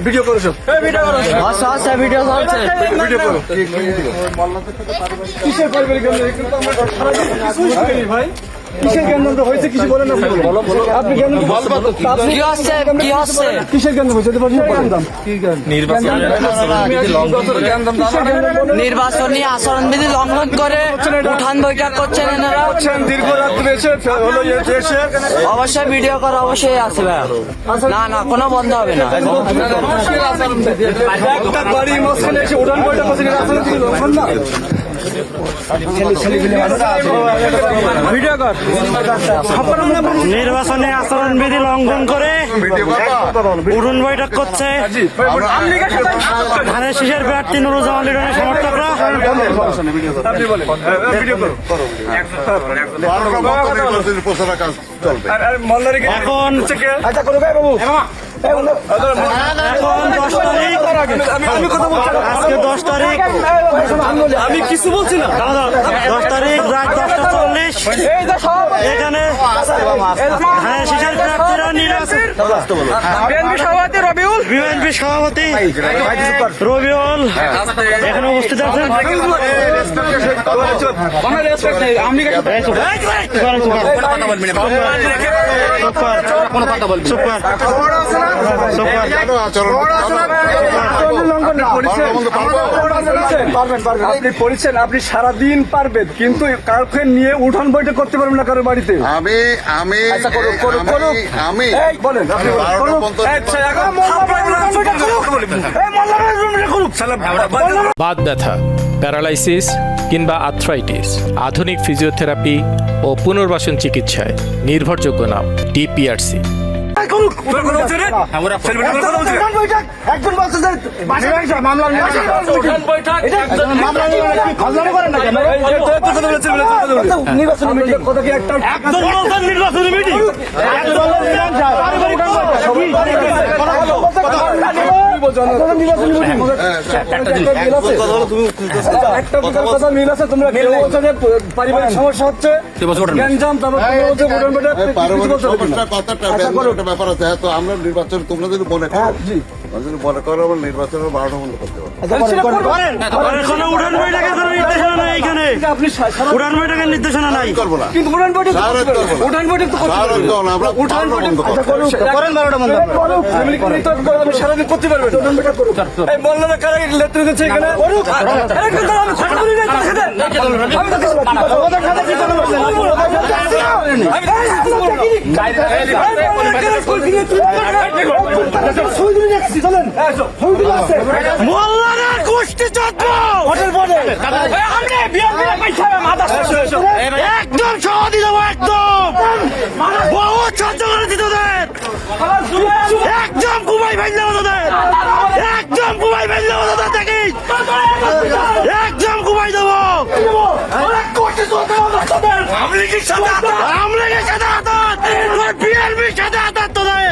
Video করো সব video চলছে। ভিডিও করো কিসের পারিবারিক ভাই কিসের কেন্দ্র হয়েছে কিছু বলেন না আপনি কিসের কেন্দ্র হয়েছে নির্বাচনী আচরণবিধি লঙ্ঘন করে উঠান বৈঠক করছেন এনারা। দীর্ঘ রাত্রে এসে হলো এসে অবশ্যই ভিডিও করা অবশ্যই আছে ভাই। না না কোনো বন্ধ হবে না। একটা বাড়ি মাঝখানে এসে উঠান বৈঠক করছে লঙ্ঘন না নির্বাচনে আচরণবিধি লঙ্ঘন করে উঠোন বৈঠক করছে ধানের শীষের প্রার্থী নুরুজ্জামান লিটনের সমর্থকরা। এখন 10 তারিখ আমি কিছু বলছি না 10 তারিখ রাত 10:40 এখানে ধানের শীষের প্রার্থীরা বিএনপি সভাপতি রবিউল এখানে উপস্থিত আছেন। আপনি পড়েছেন আপনি সারাদিন পারবেন কিন্তু কাউকে নিয়ে উঠান বৈঠক করতে পারবেন না কারোর বাড়িতে। বলেন বাত ব্যথা, প্যারালাইসিস কিংবা আর্থ্রাইটিস, আধুনিক ফিজিওথেরাপি ও পুনর্বাসন চিকিৎসায় নির্ভরযোগ্য নাম ডিপিআরসি। পারিবারিক সমস্যা হচ্ছে ব্যাপার আছে। তো আমরা নির্বাচন তোমরা যদি মনে করো মনে করো আমরা নির্বাচনের 12টা বন্ধ করতে পারবো। উঠান বৈঠকের নির্দেশনা নাই এখানে, উঠান বৈঠকের নির্দেশনা নাই। কিন্তু উঠান বৈঠক সারাদিন করতে পারবেন। মোল্লারা কারা লেট্রিন দিচ্ছে এখানে একদম সমাধি দেবো, একদম বহুত সহ্য করেছি তোদের, একদম ঘুমাই ফেললে তোদের, একদম ঘুমাই ফেললে তোদের দেখি, একদম ঘুমাই দেবো। আমলিগের সাথে আতাত, বিএনপির সাথে আতাত তোদের।